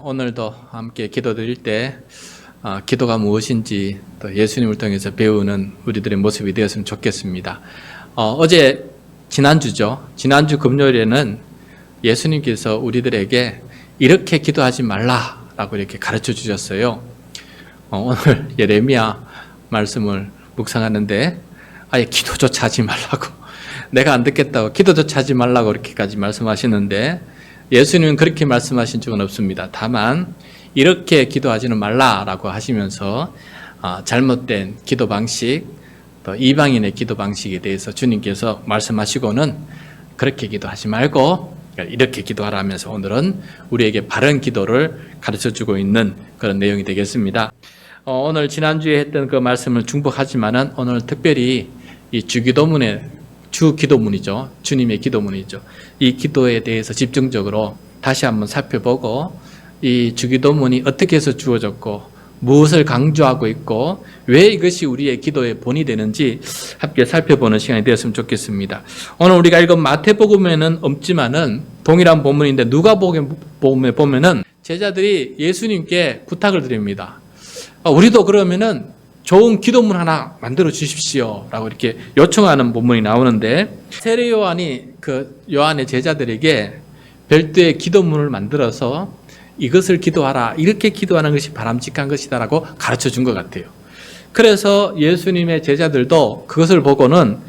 오늘도 함께 기도드릴 때 기도가 무엇인지 또 예수님을 통해서 배우는 우리들의 모습이 되었으면 좋겠습니다. 어제 지난주죠. 지난주 금요일에는 예수님께서 우리들에게 이렇게 기도하지 말라라고 이렇게 가르쳐 주셨어요. 오늘 예레미야 말씀을 묵상하는데 아예 기도조차 하지 말라고, 내가 안 듣겠다고 기도조차 하지 말라고 이렇게까지 말씀하시는데, 예수님은 그렇게 말씀하신 적은 없습니다. 다만 이렇게 기도하지는 말라라고 하시면서 잘못된 기도 방식, 또 이방인의 기도 방식에 대해서 주님께서 말씀하시고는 그렇게 기도하지 말고 이렇게 기도하라 하면서 오늘은 우리에게 바른 기도를 가르쳐주고 있는 그런 내용이 되겠습니다. 오늘 지난주에 했던 그 말씀을 중복하지만은 오늘 특별히 이 주기도문이죠. 주님의 기도문이죠. 이 기도에 대해서 집중적으로 다시 한번 살펴보고, 이 주기도문이 어떻게 해서 주어졌고 무엇을 강조하고 있고 왜 이것이 우리의 기도의 본이 되는지 함께 살펴보는 시간이 되었으면 좋겠습니다. 오늘 우리가 읽은 마태복음에는 없지만은 동일한 본문인데 누가복음에 보면은 제자들이 예수님께 부탁을 드립니다. 우리도 그러면은 좋은 기도문 하나 만들어 주십시오 라고 이렇게 요청하는 본문이 나오는데, 세례 요한이 그 요한의 제자들에게 별도의 기도문을 만들어서 이것을 기도하라, 이렇게 기도하는 것이 바람직한 것이다 라고 가르쳐 준 것 같아요. 그래서 예수님의 제자들도 그것을 보고는,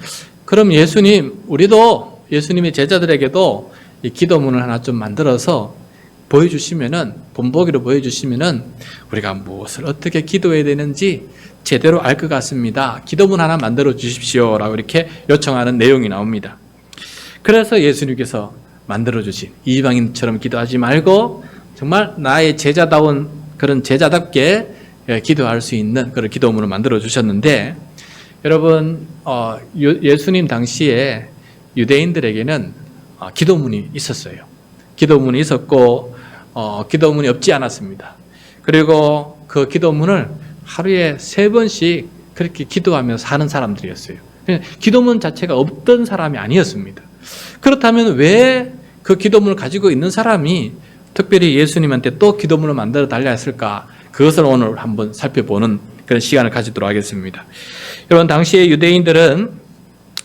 그럼 예수님, 우리도 예수님의 제자들에게도 이 기도문을 하나 좀 만들어서 보여주시면은, 본보기로 보여주시면은 우리가 무엇을 어떻게 기도해야 되는지 제대로 알 것 같습니다. 기도문 하나 만들어 주십시오 라고 이렇게 요청하는 내용이 나옵니다. 그래서 예수님께서 만들어 주신, 이방인처럼 기도하지 말고 정말 나의 제자다운 그런 제자답게 기도할 수 있는 그런 기도문을 만들어 주셨는데, 여러분 예수님 당시에 유대인들에게는 기도문이 있었어요. 기도문이 있었고 기도문이 없지 않았습니다. 그리고 그 기도문을 하루에 3번씩 그렇게 기도하며 사는 사람들이었어요. 기도문 자체가 없던 사람이 아니었습니다. 그렇다면 왜 그 기도문을 가지고 있는 사람이 특별히 예수님한테 또 기도문을 만들어 달라 했을까? 그것을 오늘 한번 살펴보는 그런 시간을 가지도록 하겠습니다. 여러분, 당시에 유대인들은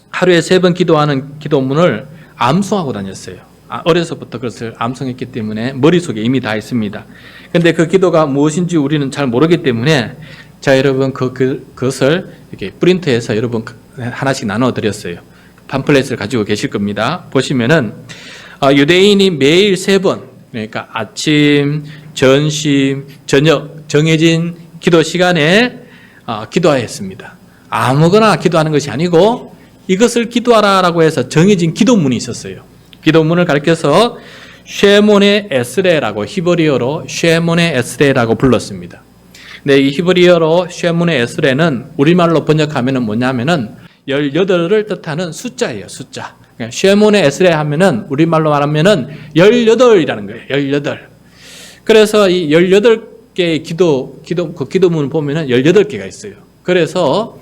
하루에 3번 기도하는 기도문을 암송하고 다녔어요. 어려서부터 그것을 암송했기 때문에 머릿속에 이미 다 있습니다. 그런데 그 기도가 무엇인지 우리는 잘 모르기 때문에, 자, 여러분 그것을 이렇게 프린트해서 여러분 하나씩 나눠 드렸어요. 팜플렛을 가지고 계실 겁니다. 보시면은 유대인이 매일 3번, 그러니까 아침, 점심, 저녁 정해진 기도 시간에 기도하였습니다. 아무거나 기도하는 것이 아니고 이것을 기도하라라고 해서 정해진 기도문이 있었어요. 기도문을 가리켜서 쉐몬의 에스레라고, 히브리어로 쉐몬의 에스레라고 불렀습니다. 근데 이 히브리어로 쉐몬의 에스레는 우리말로 번역하면은 뭐냐면은 18을 뜻하는 숫자예요. 숫자. 쉐몬의 에스레 하면은 우리말로 말하면은 18이라는 거예요. 18. 그래서 이 18개의 그 기도문을 보면은 18개가 있어요. 그래서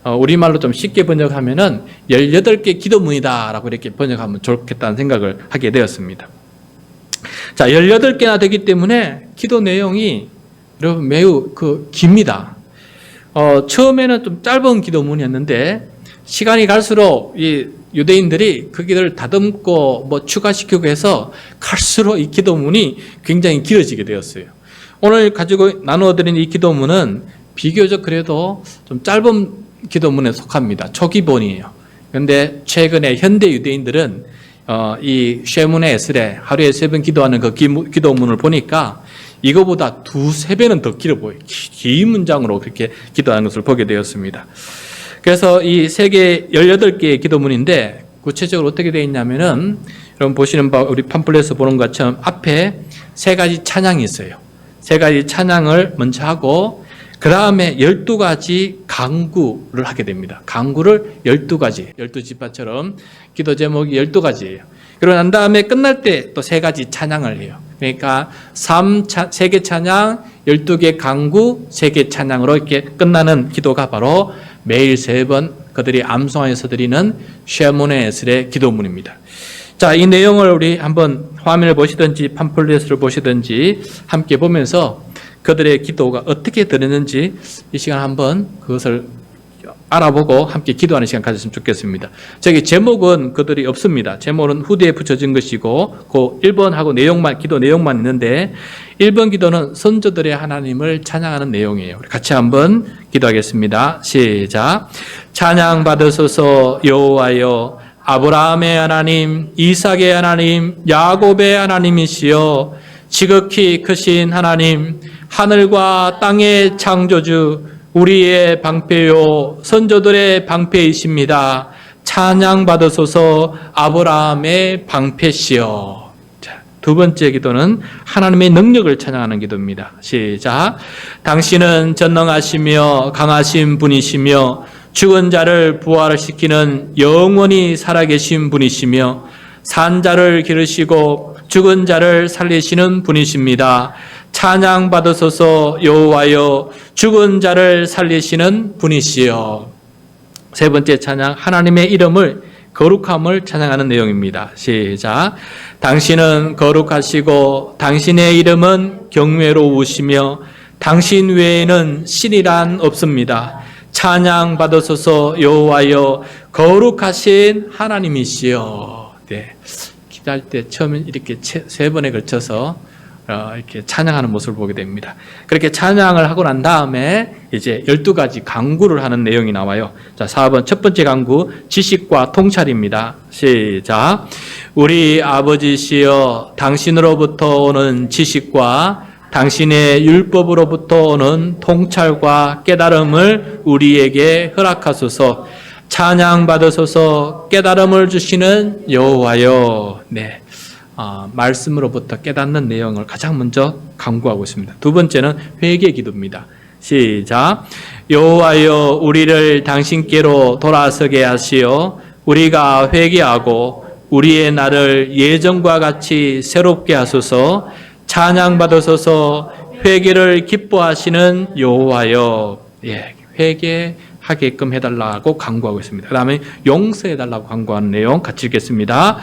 우리말로 좀 쉽게 번역하면은 18개 기도문이다라고 이렇게 번역하면 좋겠다는 생각을 하게 되었습니다. 자, 18개나 되기 때문에 기도 내용이 여러분 매우 깁니다. 처음에는 좀 짧은 기도문이었는데 시간이 갈수록 이 유대인들이 그 기도를 다듬고 추가시키고 해서 갈수록 이 기도문이 굉장히 길어지게 되었어요. 오늘 가지고 나누어드린 이 기도문은 비교적 그래도 좀 짧은 기도문에 속합니다. 초기본이에요. 그런데 최근에 현대 유대인들은 이 쉐몬의 에스레, 하루에 3번 기도하는 그 기도문을 보니까 이거보다 2-3배는 더 길어 보여요. 긴 문장으로 그렇게 기도하는 것을 보게 되었습니다. 그래서 이 18개의 기도문인데 구체적으로 어떻게 되어 있냐면은, 여러분 보시는 바 우리 팜플렛에서 보는 것처럼 앞에 3가지 찬양이 있어요. 3가지 찬양을 먼저 하고 그 다음에 12가지 강구를 하게 됩니다. 강구를 12가지, 12지파처럼 기도 제목이 12가지예요. 그러고 난 다음에 끝날 때 또 3가지 찬양을 해요. 그러니까 3개 찬양, 12개 강구, 3개 찬양으로 이렇게 끝나는 기도가 바로 매일 3번 그들이 암송하여서 드리는 쉐몬의 에스레 기도문입니다. 자, 이 내용을 우리 한번 화면을 보시든지 팜플렛을 보시든지 함께 보면서 그들의 기도가 어떻게 드렸는지 이 시간 한번 그것을 알아보고 함께 기도하는 시간 가졌으면 좋겠습니다. 저기 제목은 그들이 없습니다. 제목은 후대에 붙여진 것이고 그 1번하고 내용만, 기도 내용만 있는데 1번 기도는 선조들의 하나님을 찬양하는 내용이에요. 우리 같이 한번 기도하겠습니다. 시작. 찬양 받으소서 여호와여, 아브라함의 하나님, 이삭의 하나님, 야곱의 하나님이시여, 지극히 크신 하나님, 하늘과 땅의 창조주, 우리의 방패요 선조들의 방패이십니다. 찬양 받으소서 아브라함의 방패시여. 자, 두 번째 기도는 하나님의 능력을 찬양하는 기도입니다. 시작. 당신은 전능하시며 강하신 분이시며 죽은 자를 부활시키는 영원히 살아계신 분이시며 산자를 기르시고 죽은 자를 살리시는 분이십니다. 찬양 받으소서 여호와여, 죽은 자를 살리시는 분이시여. 세 번째 찬양, 하나님의 이름을 거룩함을 찬양하는 내용입니다. 시작. 당신은 거룩하시고 당신의 이름은 경외로우시며 당신 외에는 신이란 없습니다. 찬양 받으소서 여호와여, 거룩하신 하나님이시여. 네, 기도할 때 처음에 이렇게 세 번에 걸쳐서 이렇게 찬양하는 모습을 보게 됩니다. 그렇게 찬양을 하고 난 다음에 이제 12가지 간구를 하는 내용이 나와요. 자, 4번 첫 번째 간구, 지식과 통찰입니다. 시작. 우리 아버지시여, 당신으로부터 오는 지식과 당신의 율법으로부터 오는 통찰과 깨달음을 우리에게 허락하소서. 찬양 받으소서 깨달음을 주시는 여호와여. 네. 말씀으로부터 깨닫는 내용을 가장 먼저 강구하고 있습니다. 두 번째는 회개 기도입니다. 시작. 여호와여, 우리를 당신께로 돌아서게 하시어 우리가 회개하고 우리의 날을 예전과 같이 새롭게 하소서. 찬양 받으소서 회개를 기뻐하시는 여호와여. 예, 회개하게끔 해달라고 간구하고 있습니다. 그 다음에 용서해달라고 간구하는 내용 같이 읽겠습니다.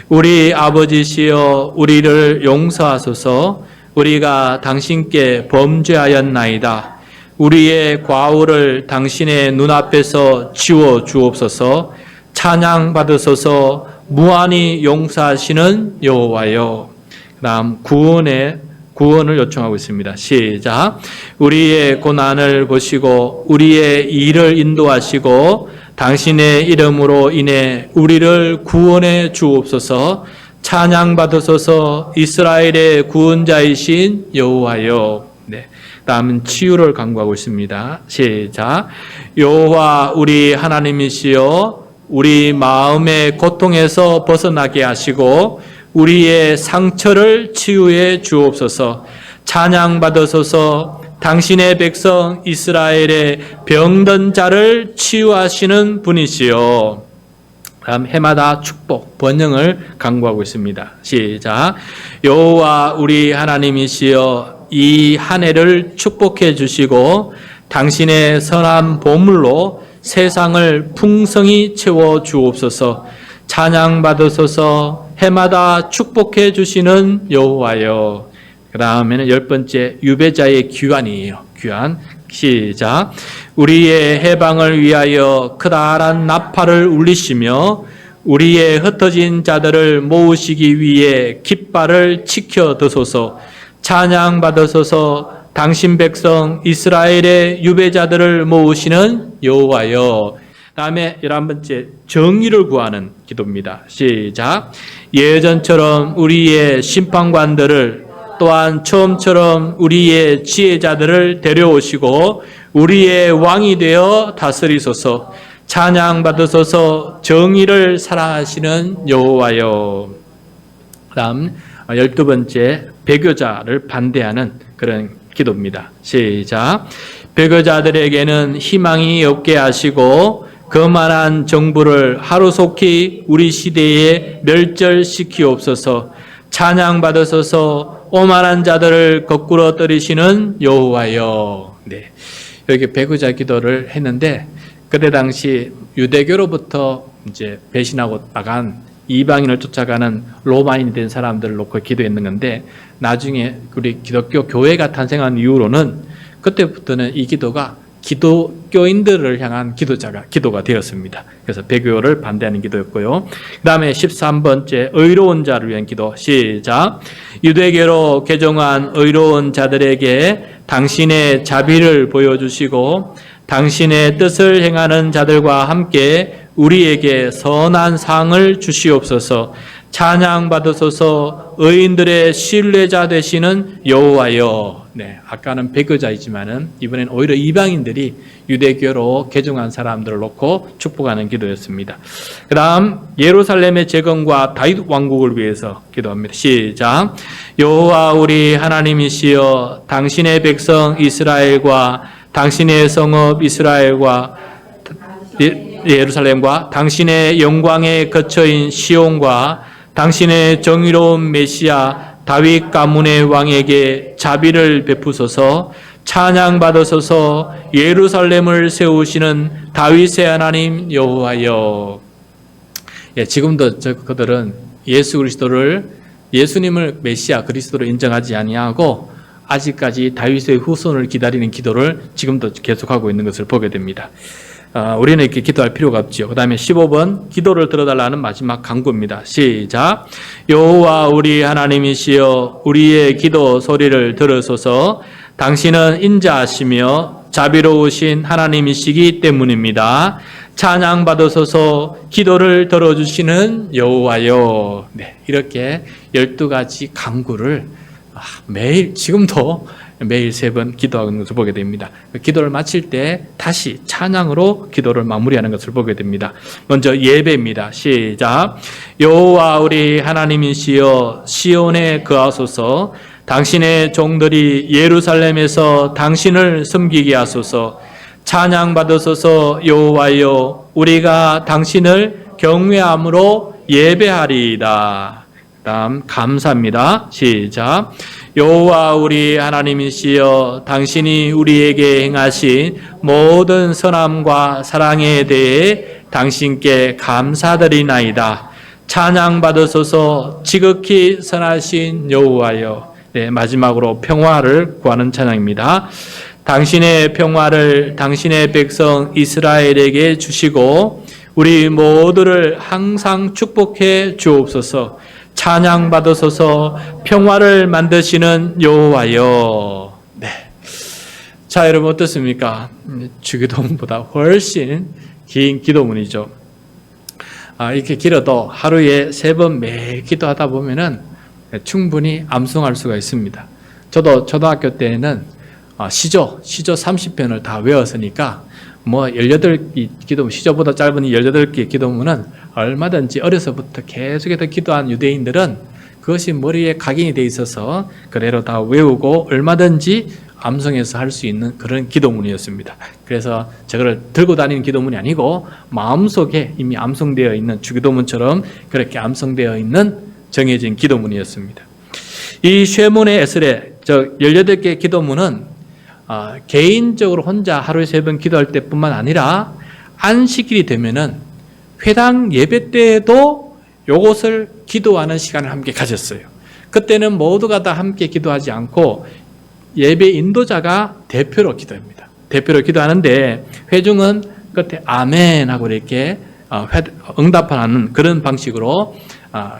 우리 아버지시여, 우리를 용서하소서. 우리가 당신께 범죄하였나이다. 우리의 과오를 당신의 눈앞에서 지워 주옵소서. 찬양 받으소서 무한히 용서하시는 여호와여. 그 다음 구원을 요청하고 있습니다. 시작. 우리의 고난을 보시고 우리의 일을 인도하시고 당신의 이름으로 인해 우리를 구원해 주옵소서. 찬양 받으소서 이스라엘의 구원자이신 여호와여. 네. 다음은 치유를 강구하고 있습니다. 시작. 여호와 우리 하나님이시여, 우리 마음의 고통에서 벗어나게 하시고 우리의 상처를 치유해 주옵소서. 찬양 받으소서 당신의 백성 이스라엘의 병든 자를 치유하시는 분이시여. 다음 해마다 축복, 번영을 강구하고 있습니다. 시작. 여호와 우리 하나님이시여, 이 한 해를 축복해 주시고 당신의 선한 보물로 세상을 풍성히 채워 주옵소서. 찬양 받으소서 해마다 축복해 주시는 여호와여. 그 다음에는 10번째 유배자의 귀환이에요. 귀환. 시작. 우리의 해방을 위하여 크다란 나팔을 울리시며 우리의 흩어진 자들을 모으시기 위해 깃발을 치켜 드소서. 찬양 받으소서 당신 백성 이스라엘의 유배자들을 모으시는 여호와여. 다음에 11번째 정의를 구하는 기도입니다. 시작. 예전처럼 우리의 심판관들을 또한 처음처럼 우리의 지혜자들을 데려오시고 우리의 왕이 되어 다스리소서. 찬양 받으소서 정의를 사랑하시는 여호와여. 다음 12번째 배교자를 반대하는 그런 기도입니다. 시작. 배교자들에게는 희망이 없게 하시고 거만한 정부를 하루속히 우리 시대에 멸절시키옵소서. 찬양 받으소서 오만한 자들을 거꾸로 떨이시는 여호와여. 네, 여기 배교자 기도를 했는데 그때 당시 유대교로부터 이제 배신하고 나간 이방인을 쫓아가는 로마인이 된 사람들을 놓고 기도했는 건데, 나중에 우리 기독교 교회가 탄생한 이후로는 그때부터는 이 기도가 기독교인들을 향한 기도가 되었습니다. 그래서 배교를 반대하는 기도였고요. 그 다음에 13번째 의로운 자를 위한 기도. 시작. 유대교로 개종한 의로운 자들에게 당신의 자비를 보여주시고 당신의 뜻을 행하는 자들과 함께 우리에게 선한 상을 주시옵소서. 찬양받으소서. 의인들의 신뢰자 되시는 여호와여. 네, 아까는 배교자이지만은 이번엔 오히려 이방인들이 유대교로 개종한 사람들을 놓고 축복하는 기도였습니다. 그 다음 예루살렘의 재건과 다윗 왕국을 위해서 기도합니다. 시작. 여호와 우리 하나님이시여, 당신의 백성 이스라엘과 당신의 성읍 이스라엘과 예루살렘과 당신의 영광의 거처인 시온과 당신의 정의로운 메시아 다윗 가문의 왕에게 자비를 베푸소서. 찬양받으소서. 예루살렘을 세우시는 다윗의 하나님 여호와여. 지금도 그들은 예수님을 메시아 그리스도로 인정하지 아니하고 아직까지 다윗의 후손을 기다리는 기도를 지금도 계속하고 있는 것을 보게 됩니다. 우리는 이렇게 기도할 필요가 없지요. 그 다음에 15번 기도를 들어달라는 마지막 간구입니다. 시작. 여호와 우리 하나님이시여, 우리의 기도 소리를 들으소서. 당신은 인자하시며 자비로우신 하나님이시기 때문입니다. 찬양받으소서. 기도를 들어주시는 여호와여. 네, 이렇게 12가지 간구를 매일, 지금도 매일 3번 기도하는 것을 보게 됩니다. 기도를 마칠 때 다시 찬양으로 기도를 마무리하는 것을 보게 됩니다. 먼저 예배입니다. 시작. 여호와 우리 하나님이시여, 시온에 거하소서. 당신의 종들이 예루살렘에서 당신을 섬기게 하소서. 찬양받으소서. 여호와여, 우리가 당신을 경외함으로 예배하리이다. 다음 감사입니다. 시작. 여호와 우리 하나님이시여, 당신이 우리에게 행하신 모든 선함과 사랑에 대해 당신께 감사드리나이다. 찬양받으소서. 지극히 선하신 여호와여. 네, 마지막으로 평화를 구하는 찬양입니다. 당신의 평화를 당신의 백성 이스라엘에게 주시고 우리 모두를 항상 축복해 주옵소서. 찬양받으소서. 평화를 만드시는 여호와여. 네. 자, 여러분 어떻습니까? 주기도문보다 훨씬 긴 기도문이죠. 이렇게 길어도 하루에 3번 매일 기도하다 보면은 충분히 암송할 수가 있습니다. 저도 초등학교 때는 시조 30편을 다 외웠으니까 18개 기도문, 시조보다 짧은 18개 기도문은 얼마든지 어려서부터 계속해서 기도한 유대인들은 그것이 머리에 각인이 돼 있어서 그대로 다 외우고 얼마든지 암송해서 할 수 있는 그런 기도문이었습니다. 그래서 저거를 들고 다니는 기도문이 아니고 마음속에 이미 암송되어 있는 주기도문처럼 그렇게 암송되어 있는 정해진 기도문이었습니다. 이 쉐몬의 에스레 18개 기도문은 개인적으로 혼자 하루에 3번 기도할 때뿐만 아니라 안식일이 되면은 회당 예배 때에도 이것을 기도하는 시간을 함께 가졌어요. 그때는 모두가 다 함께 기도하지 않고 예배 인도자가 대표로 기도합니다. 대표로 기도하는데 회중은 끝에 아멘 하고 이렇게 응답하는 그런 방식으로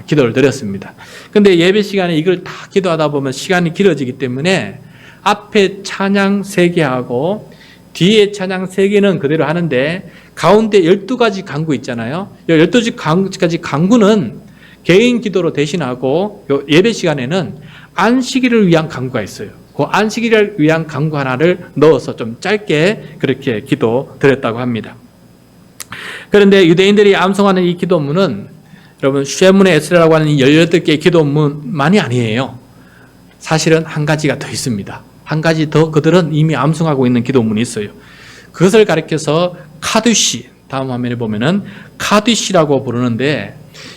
기도를 드렸습니다. 근데 예배 시간에 이걸 다 기도하다 보면 시간이 길어지기 때문에 앞에 찬양 3개 하고 뒤에 찬양 3개는 그대로 하는데 가운데 12가지 간구 있잖아요. 12가지 간구는 개인 기도로 대신하고 예배 시간에는 안식일을 위한 간구가 있어요. 그 안식일을 위한 간구 하나를 넣어서 좀 짧게 그렇게 기도 드렸다고 합니다. 그런데 유대인들이 암송하는 이 기도문은 여러분 쉐문의 에스라라고 하는 이 18개의 기도문만이 아니에요. 사실은 한 가지가 더 있습니다. 한 가지 더 그들은 이미 암송하고 있는 기도문이 있어요. 그것을 가리켜서 카두시, 다음 화면에 보면은 카두시라고 부르는데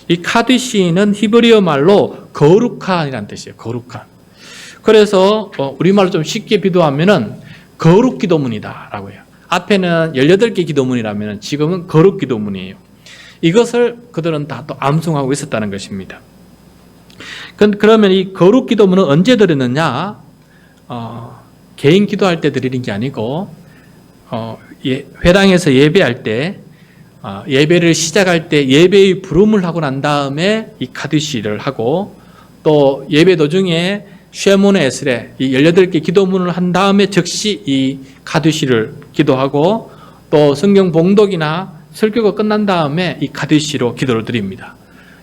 이 카두시는 히브리어 말로 거룩한이라는 뜻이에요. 거룩한. 그래서 우리말로 좀 쉽게 비도하면은 거룩 기도문이다라고 해요. 앞에는 18개 기도문이라면 지금은 거룩 기도문이에요. 이것을 그들은 다 또 암송하고 있었다는 것입니다. 그러면 이 거룩 기도문은 언제 드리느냐? 개인 기도할 때 드리는 게 아니고 회당에서 예배할 때 예배를 시작할 때 예배의 부름을 하고 난 다음에 이 카디시를 하고 또 예배 도중에 쉐모네 에스레 이 18개 기도문을 한 다음에 즉시 이 카디시를 기도하고 또 성경 봉독이나 설교가 끝난 다음에 이 카디시로 기도를 드립니다.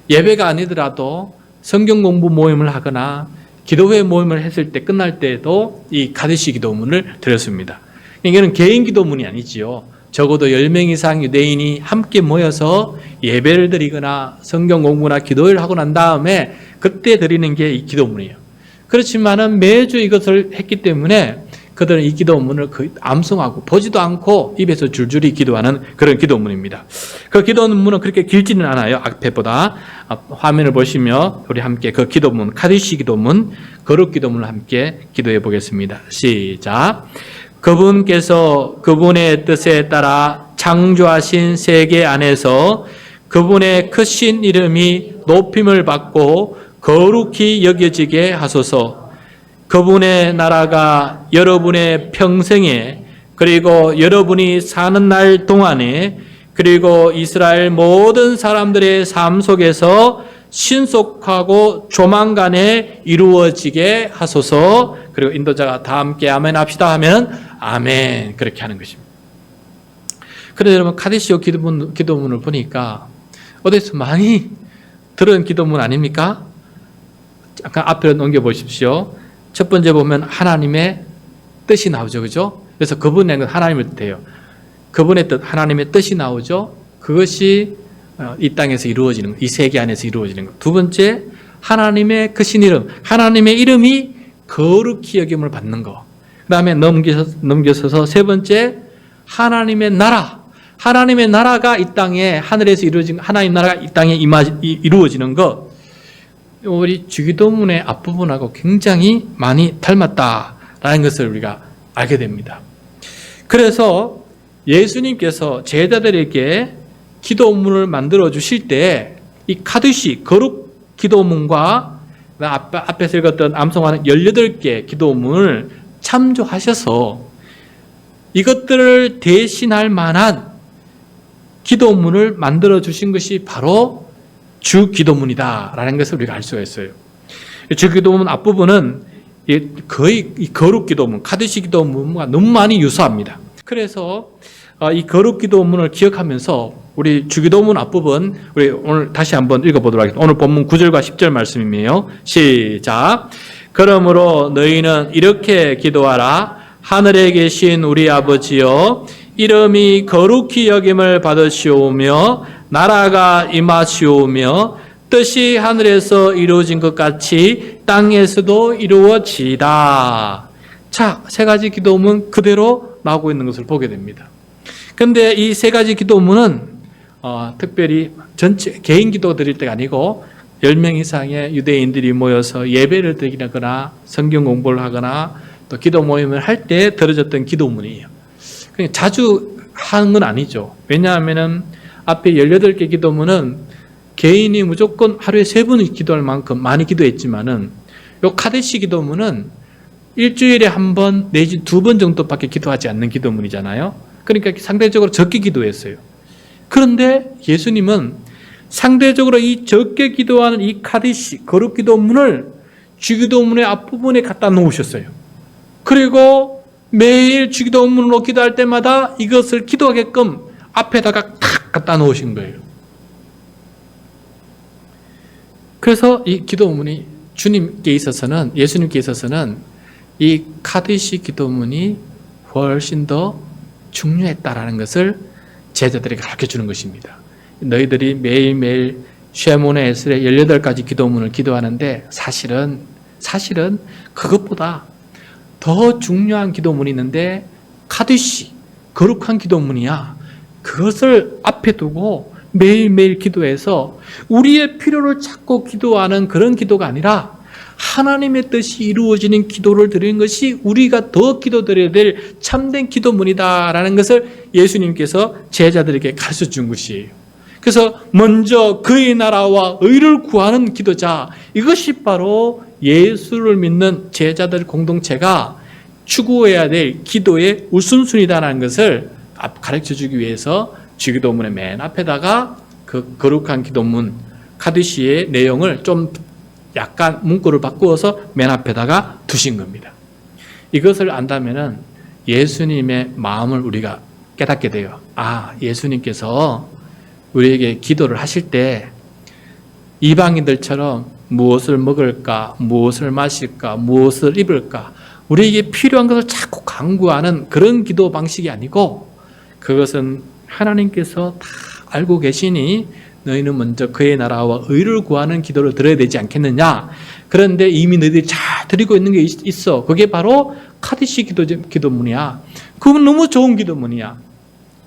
예배가 아니더라도 성경 공부 모임을 하거나 기도회 모임을 했을 때 끝날 때에도 이 카디시 기도문을 드렸습니다. 이게는 개인 기도문이 아니지요. 적어도 10명 이상 유대인이 함께 모여서 예배를 드리거나 성경 공부나 기도회를 하고 난 다음에 그때 드리는 게 이 기도문이에요. 그렇지만은 매주 이것을 했기 때문에 그들은 이 기도문을 거의 암송하고 보지도 않고 입에서 줄줄이 기도하는 그런 기도문입니다. 그 기도문은 그렇게 길지는 않아요. 앞에보다. 화면을 보시며 우리 함께 그 기도문, 카디시 기도문, 거룩 기도문을 함께 기도해 보겠습니다. 시작. 그분께서 그분의 뜻에 따라 창조하신 세계 안에서 그분의 크신 이름이 높임을 받고 거룩히 여겨지게 하소서. 그분의 나라가 여러분의 평생에 그리고 여러분이 사는 날 동안에 그리고 이스라엘 모든 사람들의 삶 속에서 신속하고 조만간에 이루어지게 하소서. 그리고 인도자가 다 함께 아멘 합시다 하면 아멘 그렇게 하는 것입니다. 그래서 여러분 카디시오 기도문을 보니까 어디서 많이 들은 기도문 아닙니까? 잠깐 앞으로 넘겨보십시오. 첫 번째 보면 하나님의 뜻이 나오죠. 그죠? 그래서 그분의 하나님의 뜻이에요. 그분의 뜻, 하나님의 뜻이 나오죠. 그것이 이 땅에서 이루어지는 것, 이 세계 안에서 이루어지는 것. 두 번째, 하나님의 크신 이름, 하나님의 이름이 거룩히 여김을 받는 것. 그 다음에 넘겨서서 세 번째, 하나님의 나라. 하나님의 나라가 이 땅에, 하늘에서 이루어진, 하나님 나라가 이 땅에 이루어지는 것. 우리 주기도문의 앞부분하고 굉장히 많이 닮았다라는 것을 우리가 알게 됩니다. 그래서 예수님께서 제자들에게 기도문을 만들어 주실 때 이 카디시 거룩 기도문과 앞에서 읽었던 암송하는 18개 기도문을 참조하셔서 이것들을 대신할 만한 기도문을 만들어 주신 것이 바로 주 기도문이다라는 것을 우리가 알 수가 있어요. 주 기도문 앞부분은 거의 이 거룩 기도문, 카디시 기도문과 너무 많이 유사합니다. 그래서 이 거룩 기도문을 기억하면서 우리 주 기도문 앞부분 우리 오늘 다시 한번 읽어보도록 하겠습니다. 오늘 본문 9절과 10절 말씀이에요. 시작. 그러므로 너희는 이렇게 기도하라. 하늘에 계신 우리 아버지여, 이름이 거룩히 여김을 받으시오며 나라가 임하시오며 뜻이 하늘에서 이루어진 것 같이 땅에서도 이루어지이다. 자, 세 가지 기도문 그대로 나오고 있는 것을 보게 됩니다. 그런데 이 세 가지 기도문은 특별히 전체 개인 기도 드릴 때가 아니고 10명 이상의 유대인들이 모여서 예배를 드리거나 성경 공부를 하거나 또 기도 모임을 할 때 들어졌던 기도문이에요. 자주 하는 건 아니죠. 왜냐하면 앞에 18개 기도문은 개인이 무조건 하루에 3번 기도할 만큼 많이 기도했지만은 요 카데시 기도문은 일주일에 한 번 내지 2번 정도밖에 기도하지 않는 기도문이잖아요. 그러니까 상대적으로 적게 기도했어요. 그런데 예수님은 상대적으로 이 적게 기도하는 이 카디시 거룩 기도문을 주기도문의 앞부분에 갖다 놓으셨어요. 그리고 매일 주기도문으로 기도할 때마다 이것을 기도하게끔 앞에다가 탁 갖다 놓으신 거예요. 그래서 이 기도문이 주님께 있어서는, 예수님께 있어서는 이 카디시 기도문이 훨씬 더 중요했다라는 것을 제자들에게 가르쳐주는 것입니다. 너희들이 매일매일 쉐몬의 에스레 18가지 기도문을 기도하는데 사실은 그것보다 더 중요한 기도문이 있는데 카디시, 거룩한 기도문이야. 그것을 앞에 두고 매일매일 기도해서 우리의 필요를 찾고 기도하는 그런 기도가 아니라 하나님의 뜻이 이루어지는 기도를 드리는 것이 우리가 더 기도드려야 될 참된 기도문이다라는 것을 예수님께서 제자들에게 가르쳐 준 것이에요. 그래서 먼저 그의 나라와 의를 구하는 기도자, 이것이 바로 예수를 믿는 제자들 공동체가 추구해야 될 기도의 우선순위다라는 것을 가르쳐주기 위해서 주기도문의 맨 앞에다가 그 거룩한 기도문 카드시의 내용을 좀 약간 문구를 바꾸어서 맨 앞에다가 두신 겁니다. 이것을 안다면은 예수님의 마음을 우리가 깨닫게 돼요. 아, 예수님께서 우리에게 기도를 하실 때 이방인들처럼 무엇을 먹을까, 무엇을 마실까, 무엇을 입을까, 우리에게 필요한 것을 자꾸 강구하는 그런 기도 방식이 아니고, 그것은 하나님께서 다 알고 계시니 너희는 먼저 그의 나라와 의를 구하는 기도를 드려야 되지 않겠느냐. 그런데 이미 너희들이 잘 드리고 있는 게 있어. 그게 바로 카디시 기도문이야. 그건 너무 좋은 기도문이야.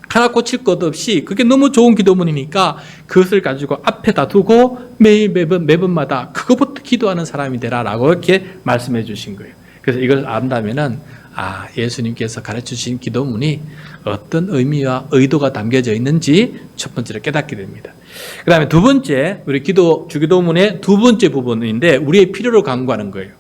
하나 꽂힐 것 없이 그게 너무 좋은 기도문이니까 그것을 가지고 앞에다 두고 매번마다 그것부터 기도하는 사람이 되라라고 이렇게 말씀해 주신 거예요. 그래서 이걸 안다면은 아, 예수님께서 가르쳐 주신 기도문이 어떤 의미와 의도가 담겨져 있는지 첫 번째로 깨닫게 됩니다. 그 다음에 두 번째, 우리 주기도문의 두 번째 부분인데 우리의 필요를 간구하는 거예요.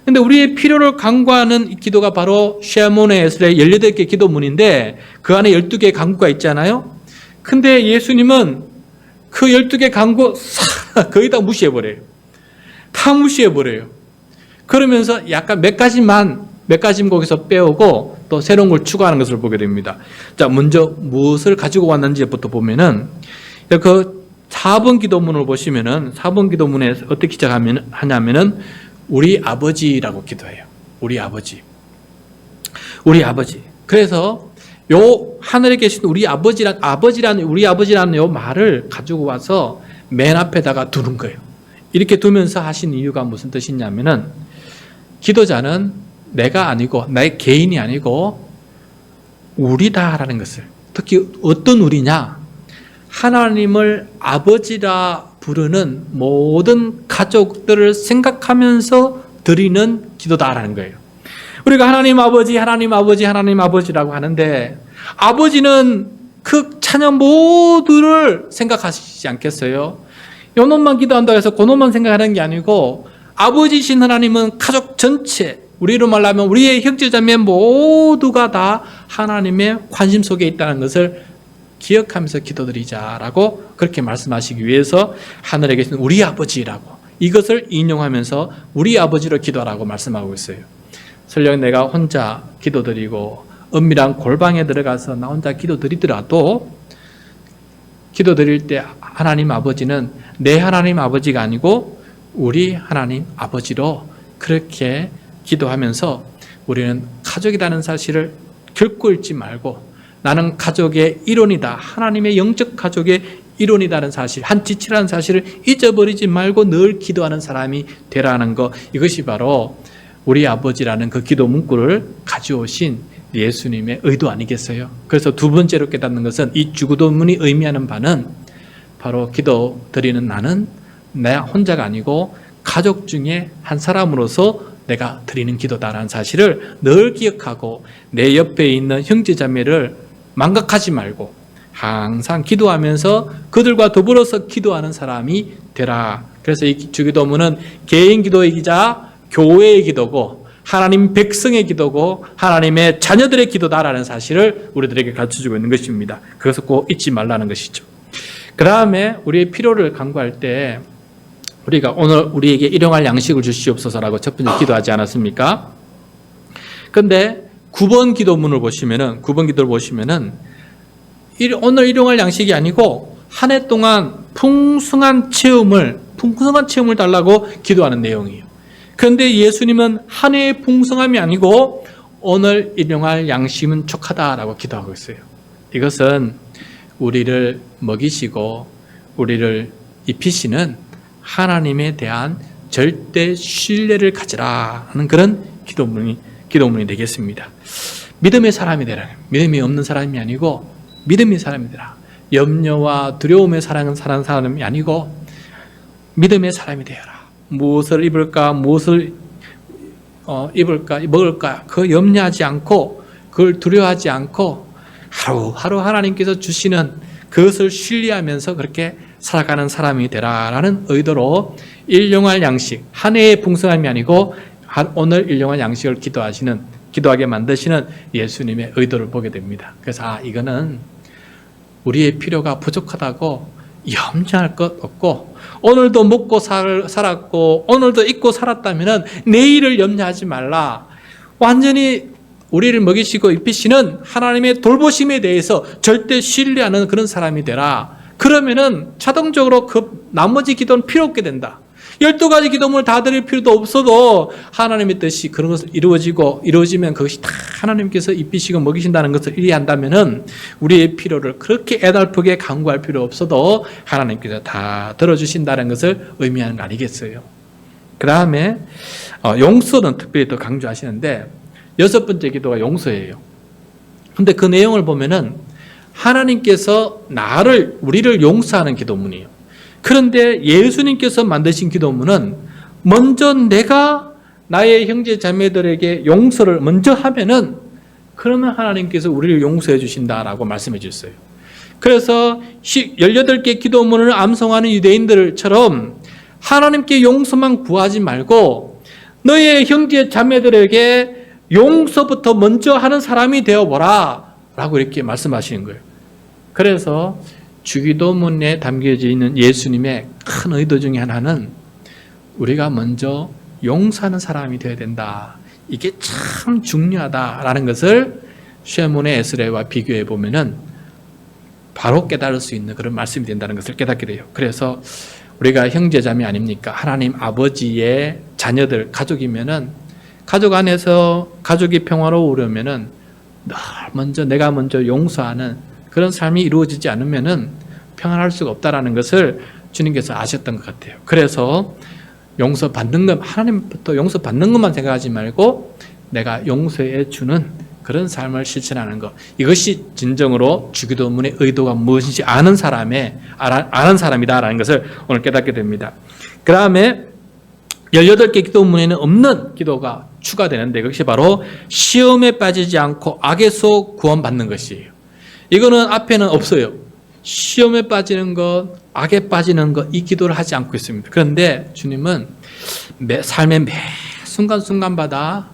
근데 우리의 필요를 간구하는 이 기도가 바로 쉐몬의 에스라의 18개 기도문인데 그 안에 12개의 간구가 있잖아요. 근데 예수님은 그 12개 간구 거의 다 무시해버려요. 다 무시해버려요. 그러면서 약간 몇 가지만 거기서 빼오고 또 새로운 걸 추가하는 것을 보게 됩니다. 자, 먼저 무엇을 가지고 왔는지부터 보면은 그 4번 기도문을 보시면은 4번 기도문에 어떻게 시작하냐면은 우리 아버지라고 기도해요. 우리 아버지. 우리 아버지. 그래서 요 하늘에 계신 우리 아버지라는 요 말을 가지고 와서 맨 앞에다가 두는 거예요. 이렇게 두면서 하신 이유가 무슨 뜻이냐면은 기도자는 내가 아니고 나의 개인이 아니고 우리다라는 것을, 특히 어떤 우리냐, 하나님을 아버지라 부르는 모든 가족들을 생각하면서 드리는 기도다라는 거예요. 우리가 하나님 아버지라고 하는데 아버지는 그 자녀 모두를 생각하시지 않겠어요? 요 놈만 기도한다고 해서 그 놈만 생각하는 게 아니고 아버지신 하나님은 가족 전체, 우리로 말하면 우리의 형제자매 모두가 다 하나님의 관심 속에 있다는 것을 기억하면서 기도드리자라고 그렇게 말씀하시기 위해서 하늘에 계신 우리 아버지라고 이것을 인용하면서 우리 아버지로 기도하라고 말씀하고 있어요. 설령 내가 혼자 기도드리고 은밀한 골방에 들어가서 나 혼자 기도드리더라도 기도드릴 때 하나님 아버지는 내 하나님 아버지가 아니고 우리 하나님 아버지로 그렇게 기도하면서 우리는 가족이라는 사실을 결코 잊지 말고 나는 가족의 일원이다. 하나님의 영적 가족의 일원이라는 사실, 한 지체라는 사실을 잊어버리지 말고 늘 기도하는 사람이 되라는 것, 이것이 바로 우리 아버지라는 그 기도 문구를 가져오신 예수님의 의도 아니겠어요? 그래서 두 번째로 깨닫는 것은 이 주기도문이 의미하는 바는 바로 기도 드리는 나는 내 혼자가 아니고 가족 중에 한 사람으로서 내가 드리는 기도다라는 사실을 늘 기억하고 내 옆에 있는 형제자매를 망각하지 말고 항상 기도하면서 그들과 더불어서 기도하는 사람이 되라. 그래서 이 주기도문은 개인 기도이기자 교회의 기도고 하나님 백성의 기도고 하나님의 자녀들의 기도다라는 사실을 우리들에게 가르쳐주고 있는 것입니다. 그것을 꼭 잊지 말라는 것이죠. 그 다음에 우리의 필요를 간구할 때 우리가 오늘 우리에게 일용할 양식을 주시옵소서라고 첫 번째 기도하지 않았습니까? 그런데 9번 기도문을 보시면은, 9번 기도를 보시면은 오늘 일용할 양식이 아니고 한 해 동안 풍성한 체험을 달라고 기도하는 내용이에요. 그런데 예수님은 한 해의 풍성함이 아니고 오늘 일용할 양식은 족하다라고 기도하고 있어요. 이것은 우리를 먹이시고 우리를 입히시는 하나님에 대한 절대 신뢰를 가지라 하는 그런 기도문이 되겠습니다. 믿음의 사람이 되라. 믿음이 없는 사람이 아니고 믿음의 사람이 되라. 염려와 두려움에 사는 사람이 아니고 믿음의 사람이 되어라. 무엇을 입을까, 무엇을 입을까, 먹을까, 그 염려하지 않고 그걸 두려워하지 않고 하루하루 하나님께서 주시는 그것을 신뢰하면서 그렇게 살아가는 사람이 되라라는 의도로 일용할 양식, 한 해의 풍성함이 아니고 오늘 일용할 양식을 기도하게 만드시는 예수님의 의도를 보게 됩니다. 그래서 이거는 우리의 필요가 부족하다고 염려할 것 없고, 오늘도 먹고 살았고 오늘도 입고 살았다면 내일을 염려하지 말라. 완전히 우리를 먹이시고 입히시는 하나님의 돌보심에 대해서 절대 신뢰하는 그런 사람이 되라. 그러면은 자동적으로 그 나머지 기도는 필요 없게 된다. 12가지 기도문을 다 드릴 필요도 없어도 하나님의 뜻이 그런 것을 이루어지면 그것이 다 하나님께서 입히시고 먹이신다는 것을 이해한다면은 우리의 필요를 그렇게 애달프게 간구할 필요 없어도 하나님께서 다 들어주신다는 것을 의미하는 거 아니겠어요? 그 다음에 용서는 특별히 더 강조하시는데 6번째 기도가 용서예요. 근데 그 내용을 보면은 하나님께서 우리를 용서하는 기도문이에요. 그런데 예수님께서 만드신 기도문은 먼저 내가 나의 형제 자매들에게 용서를 먼저 하면은 그러면 하나님께서 우리를 용서해 주신다라고 말씀해 주셨어요. 그래서 18개 기도문을 암송하는 유대인들처럼 하나님께 용서만 구하지 말고 너의 형제 자매들에게 용서부터 먼저 하는 사람이 되어보라 라고 이렇게 말씀하시는 거예요. 그래서 주기도문에 담겨져 있는 예수님의 큰 의도 중에 하나는 우리가 먼저 용서하는 사람이 되어야 된다. 이게 참 중요하다라는 것을 쉐몬의 에스레와 비교해 보면은 바로 깨달을 수 있는 그런 말씀이 된다는 것을 깨닫게 돼요. 그래서 우리가 형제자매 아닙니까? 하나님 아버지의 자녀들, 가족이면은 가족 안에서 가족이 평화로우려면은 내가 먼저 용서하는 그런 삶이 이루어지지 않으면은 평안할 수가 없다라는 것을 주님께서 아셨던 것 같아요. 그래서 하나님부터 용서받는 것만 생각하지 말고 내가 용서해 주는 그런 삶을 실천하는 것. 이것이 진정으로 주기도문의 의도가 무엇인지 아는 사람이다라는 것을 오늘 깨닫게 됩니다. 그 다음에 18개 기도문에는 없는 기도가 추가되는데 그것이 바로 시험에 빠지지 않고 악에서 구원받는 것이에요. 이거는 앞에는 없어요. 시험에 빠지는 것, 악에 빠지는 것, 이 기도를 하지 않고 있습니다. 그런데 주님은 삶의 매 순간순간마다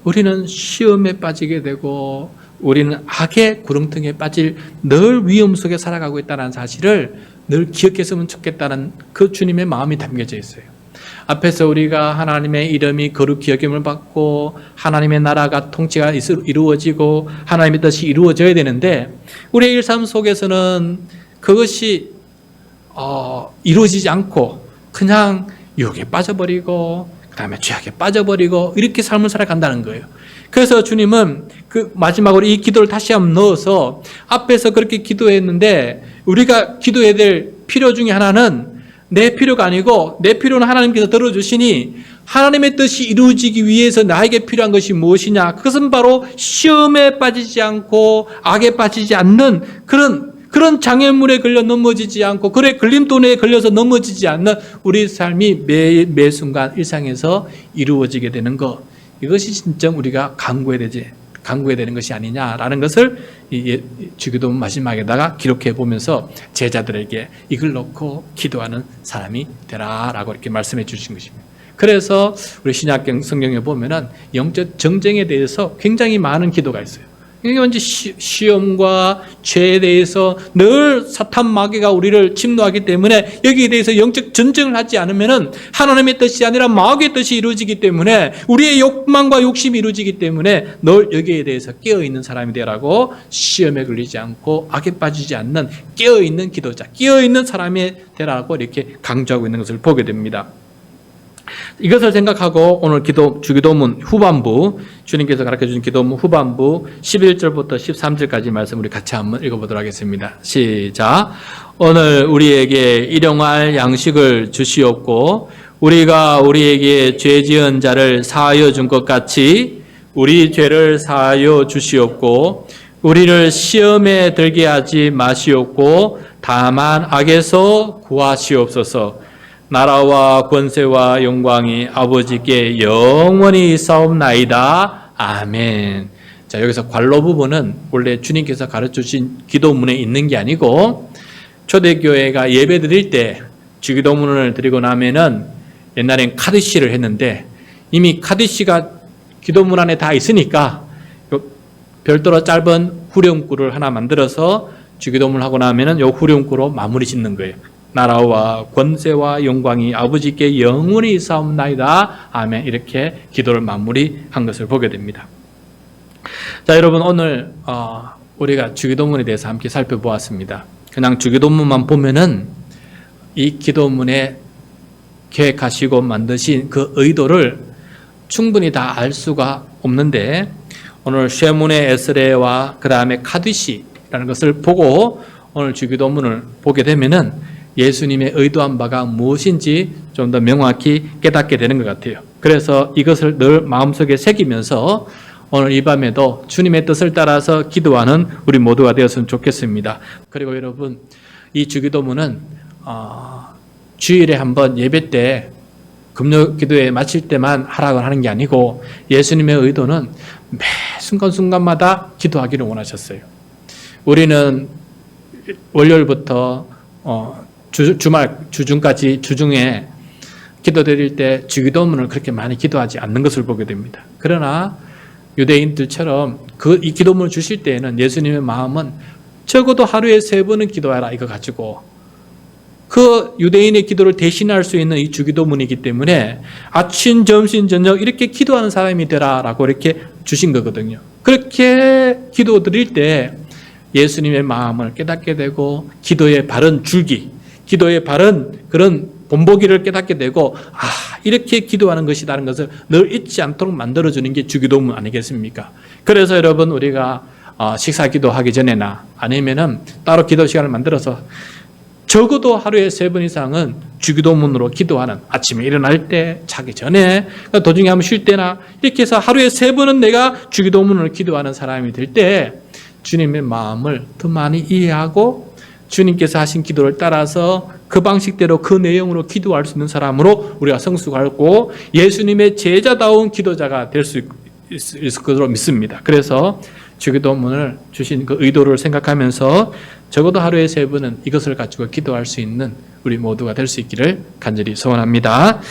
우리는 시험에 빠지게 되고 우리는 악의 구렁텅이에 빠질 늘 위험 속에 살아가고 있다는 사실을 늘 기억했으면 좋겠다는 그 주님의 마음이 담겨져 있어요. 앞에서 우리가 하나님의 이름이 거룩히 여김을 받고 하나님의 나라가 통치가 이루어지고 하나님의 뜻이 이루어져야 되는데 우리의 일삶 속에서는 그것이 이루어지지 않고 그냥 유혹에 빠져버리고 그 다음에 죄악에 빠져버리고 이렇게 삶을 살아간다는 거예요. 그래서 주님은 그 마지막으로 이 기도를 다시 한번 넣어서 앞에서 그렇게 기도했는데 우리가 기도해야 될 필요 중에 하나는 내 필요가 아니고 내 필요는 하나님께서 들어주시니 하나님의 뜻이 이루어지기 위해서 나에게 필요한 것이 무엇이냐? 그것은 바로 시험에 빠지지 않고 악에 빠지지 않는 그런 장애물에 걸려 넘어지지 않고 그래 걸림돌에 걸려서 넘어지지 않는 우리 삶이 매 순간 일상에서 이루어지게 되는 것. 이것이 진짜 우리가 간구해야 되는 것이 아니냐라는 것을 주기도문 마지막에다가 기록해 보면서 제자들에게 이걸 놓고 기도하는 사람이 되라라고 이렇게 말씀해 주신 것입니다. 그래서 우리 신약 성경에 보면은 영적 정쟁에 대해서 굉장히 많은 기도가 있어요. 이게 먼저 시험과 죄에 대해서 늘 사탄 마귀가 우리를 침노하기 때문에 여기에 대해서 영적 전쟁을 하지 않으면은 하나님의 뜻이 아니라 마귀의 뜻이 이루어지기 때문에 우리의 욕망과 욕심이 이루어지기 때문에 늘 여기에 대해서 깨어있는 사람이 되라고 시험에 걸리지 않고 악에 빠지지 않는 깨어있는 기도자, 깨어있는 사람이 되라고 이렇게 강조하고 있는 것을 보게 됩니다. 이것을 생각하고 오늘 주기도문 후반부, 주님께서 가르쳐주신 기도문 후반부 11절부터 13절까지 말씀 우리 같이 한번 읽어보도록 하겠습니다. 시작. 오늘 우리에게 일용할 양식을 주시옵고 우리가 우리에게 죄 지은 자를 사하여 준 것 같이 우리 죄를 사하여 주시옵고 우리를 시험에 들게 하지 마시옵고 다만 악에서 구하시옵소서. 나라와 권세와 영광이 아버지께 영원히 있사옵나이다. 아멘. 자, 여기서 관로 부분은 원래 주님께서 가르쳐주신 기도문에 있는 게 아니고 초대교회가 예배 드릴 때 주기도문을 드리고 나면은 옛날엔 카드시를 했는데 이미 카드시가 기도문 안에 다 있으니까 별도로 짧은 후렴구를 하나 만들어서 주기도문을 하고 나면은 요 후렴구로 마무리 짓는 거예요. 나라와 권세와 영광이 아버지께 영원히 있사옵나이다. 아멘. 이렇게 기도를 마무리한 것을 보게 됩니다. 자, 여러분 오늘 우리가 주기도문에 대해서 함께 살펴보았습니다. 그냥 주기도문만 보면은 이 기도문에 계획하시고 만드신 그 의도를 충분히 다 알 수가 없는데 오늘 쉐문의 에스레와 그 다음에 카디시라는 것을 보고 오늘 주기도문을 보게 되면은 예수님의 의도한 바가 무엇인지 좀 더 명확히 깨닫게 되는 것 같아요. 그래서 이것을 늘 마음속에 새기면서 오늘 이 밤에도 주님의 뜻을 따라서 기도하는 우리 모두가 되었으면 좋겠습니다. 그리고 여러분, 이 주기도문은 주일에 한번 예배 때 금요 기도회 마칠 때만 하라고 하는 게 아니고 예수님의 의도는 매 순간순간마다 기도하기를 원하셨어요. 우리는 월요일부터 주말 주중까지 주중에 기도드릴 때 주기도문을 그렇게 많이 기도하지 않는 것을 보게 됩니다. 그러나 유대인들처럼 이 기도문을 주실 때에는 예수님의 마음은 적어도 하루에 3번은 기도하라 이거 가지고 그 유대인의 기도를 대신할 수 있는 이 주기도문이기 때문에 아침, 점심, 저녁 이렇게 기도하는 사람이 되라라고 이렇게 주신 거거든요. 그렇게 기도 드릴 때 예수님의 마음을 깨닫게 되고 기도의 바른 줄기, 기도의 바른 그런 본보기를 깨닫게 되고 이렇게 기도하는 것이라는 것을 늘 잊지 않도록 만들어주는 게 주기도문 아니겠습니까? 그래서 여러분 우리가 식사 기도하기 전에나 아니면은 따로 기도 시간을 만들어서 적어도 하루에 3번 이상은 주기도문으로 기도하는 아침에 일어날 때, 자기 전에, 도중에 한번 쉴 때나 이렇게 해서 하루에 3번은 내가 주기도문으로 기도하는 사람이 될 때 주님의 마음을 더 많이 이해하고 주님께서 하신 기도를 따라서 그 방식대로 그 내용으로 기도할 수 있는 사람으로 우리가 성숙하고 예수님의 제자다운 기도자가 될 수 있을 것으로 믿습니다. 그래서 주기도문을 주신 그 의도를 생각하면서 적어도 하루에 3번은 이것을 가지고 기도할 수 있는 우리 모두가 될 수 있기를 간절히 소원합니다.